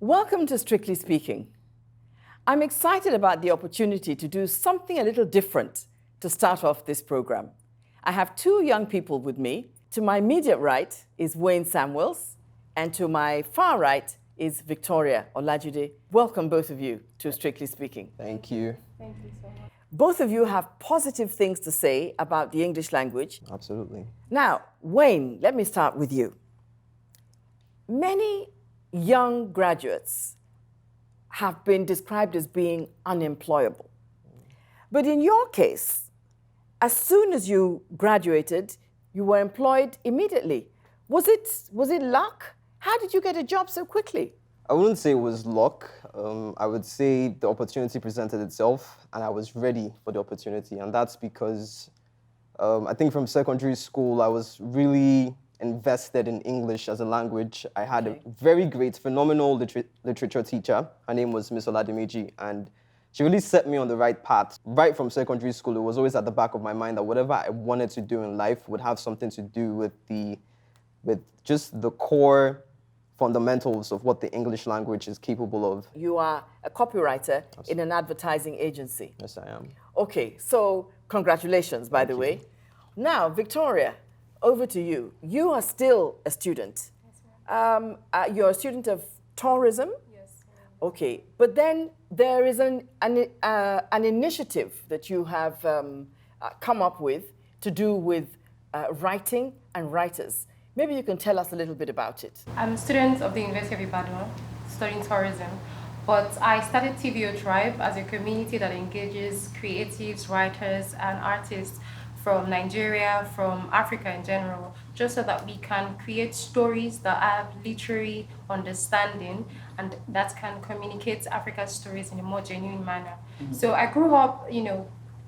Welcome to Strictly Speaking. I'm excited about the opportunity to do something a little different to start off this program. I have two young people with me. To my immediate right is Wayne Samuels, and to my far right is Victoria OLOYEDE. Welcome, both of you, to Strictly Speaking. Thank you. Thank you so much. Both of you have positive things to say about the English language. Absolutely. Now, Wayne, let me start with you. Many young graduates have been described as being unemployable. But in your case, as soon as you graduated, you were employed immediately. Was it luck? How did you get a job so quickly? I wouldn't say it was luck. I would say the opportunity presented itself and I was ready for the opportunity. And that's because I think from secondary school, I was really invested in English as a language. I had a very great, phenomenal literature teacher. Her name was Miss Oladimiji, and she really set me on the right path. Right from secondary school, it was always at the back of my mind that whatever I wanted to do in life would have something to do with just the core fundamentals of what the English language is capable of. You are a copywriter in an advertising agency. Yes, I am. Okay, so congratulations, by the way. Now, Victoria, over to you. You are still a student. Yes, You're a student of tourism? yes. Okay, but then there is an initiative that you have come up with to do with writing and writers. Maybe you can tell us a little bit about it. I'm a student of the University of Ibadan, studying tourism, but I started TVO Tribe as a community that engages creatives, writers, and artists from Nigeria, from Africa in general, just so that we can create stories that have literary understanding and that can communicate Africa's stories in a more genuine manner. So I grew up,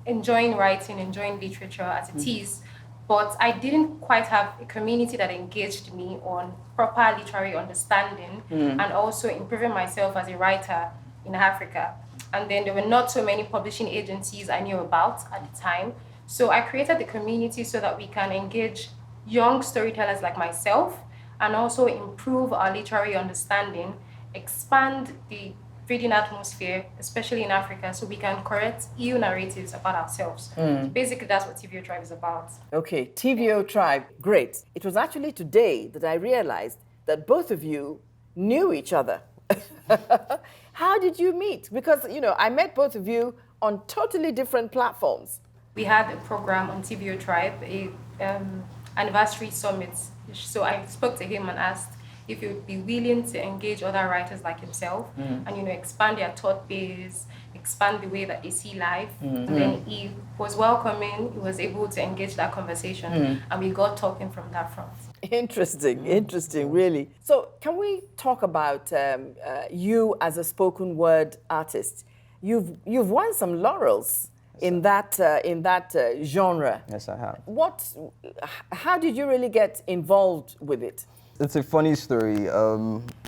enjoying writing, enjoying literature as it is, but I didn't quite have a community that engaged me on proper literary understanding and also improving myself as a writer in Africa. And then there were not so many publishing agencies I knew about at the time. So I created the community so that we can engage young storytellers like myself and also improve our literary understanding, expand the reading atmosphere, especially in Africa, so we can correct ill narratives about ourselves. Basically, that's what TVO Tribe is about. Okay, TVO Tribe, great. It was actually today that I realized that both of you knew each other. How did you meet? Because, I met both of you on totally different platforms. We had a program on TVO Tribe, a anniversary summit. So I spoke to him and asked if he would be willing to engage other writers like himself and expand their thought base, expand the way that they see life. And then he was welcoming, he was able to engage that conversation and we got talking from that front. Interesting, really. So can we talk about you as a spoken word artist? You've won some laurels in that genre. Yes, I have. How did you really get involved with it? It's a funny story.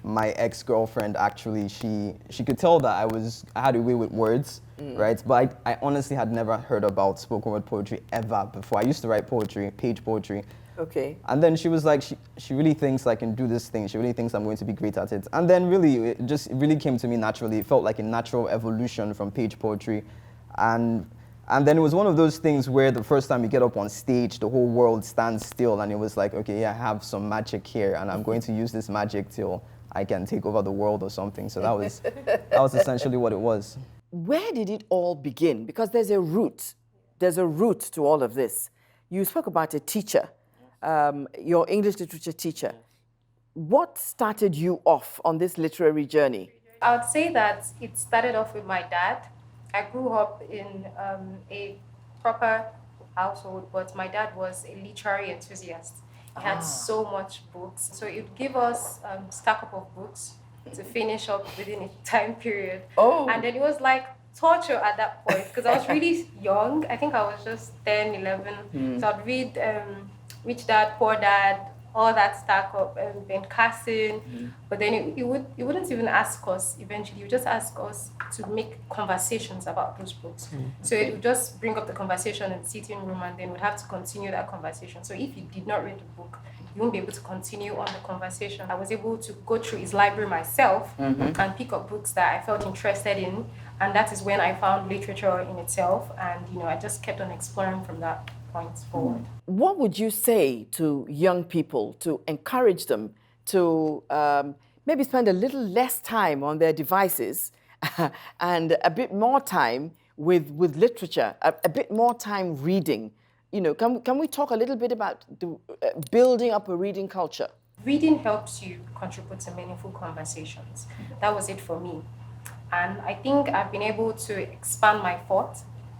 My ex-girlfriend actually, she could tell that I had a way with words, right? But I honestly had never heard about spoken word poetry ever before. I used to write poetry, page poetry. Okay. And then she was like, she really thinks I can do this thing. She really thinks I'm going to be great at it. And then really, it really came to me naturally. It felt like a natural evolution from page poetry. And then it was one of those things where the first time you get up on stage, the whole world stands still, and it was like, okay, yeah, I have some magic here, and I'm going to use this magic till I can take over the world or something. So that was essentially what it was. Where did it all begin? Because there's a root to all of this. You spoke about a teacher, your English literature teacher. What started you off on this literary journey? I would say that it started off with my dad. I grew up in a proper household, but my dad was a literary enthusiast. He had so much books. So he would give us a stack up of books to finish up within a time period. Oh. And then it was like torture at that point because I was really young. I think I was just 10, 11. So I'd read Rich Dad, Poor Dad, all that stack up, Ben Carson. But then he wouldn't even ask us eventually. He would just ask us to make conversations about those books. So it would just bring up the conversation in the sitting room and then we'd have to continue that conversation. So if you did not read the book, you won't be able to continue on the conversation. I was able to go through his library myself and pick up books that I felt interested in, and that is when I found literature in itself, and I just kept on exploring from that point forward. What would you say to young people to encourage them to maybe spend a little less time on their devices and a bit more time with literature, a bit more time reading? Can we talk a little bit about building up a reading culture? Reading helps you contribute to meaningful conversations. That was it for me. And I think I've been able to expand my thought,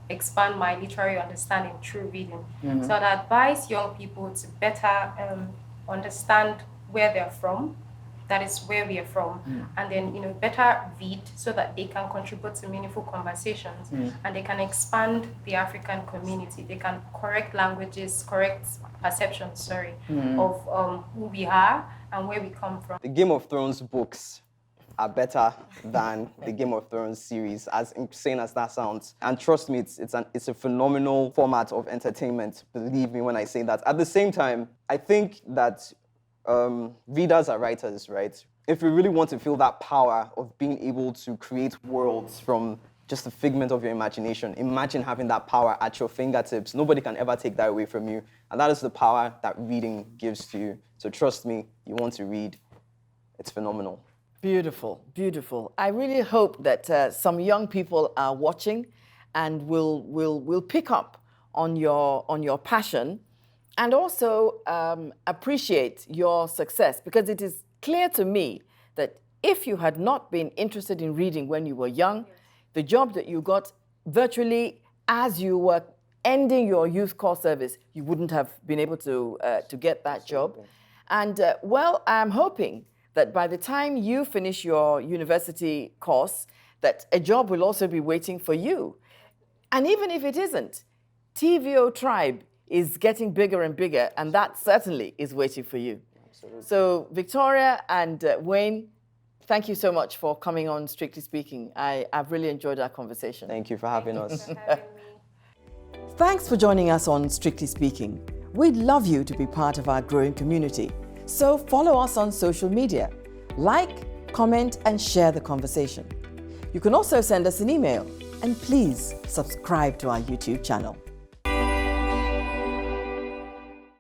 expand my literary understanding through reading. So I'd advise young people to better understand where they're from, that is where we are from, and then better read so that they can contribute to meaningful conversations and they can expand the African community. They can correct languages, correct perceptions, of who we are and where we come from. The Game of Thrones books are better than the Game of Thrones series, as insane as that sounds. And trust me, it's a phenomenal format of entertainment, believe me when I say that. At the same time, I think that readers are writers, right? If you really want to feel that power of being able to create worlds from just a figment of your imagination, imagine having that power at your fingertips. Nobody can ever take that away from you. And that is the power that reading gives to you. So trust me, you want to read, it's phenomenal. Beautiful, beautiful. I really hope that some young people are watching and will pick up on your passion and also appreciate your success, because it is clear to me that if you had not been interested in reading when you were young, the job that you got virtually as you were ending your youth corps service, you wouldn't have been able to get that job. And I'm hoping that by the time you finish your university course, that a job will also be waiting for you. And even if it isn't, TVO Tribe is getting bigger and bigger, and that certainly is waiting for you. Absolutely. So Victoria and Wayne, thank you so much for coming on Strictly Speaking. I've really enjoyed our conversation. Thank you for having us. Thanks for joining us on Strictly Speaking. We'd love you to be part of our growing community. So follow us on social media. Like, comment, and share the conversation. You can also send us an email. And please subscribe to our YouTube channel.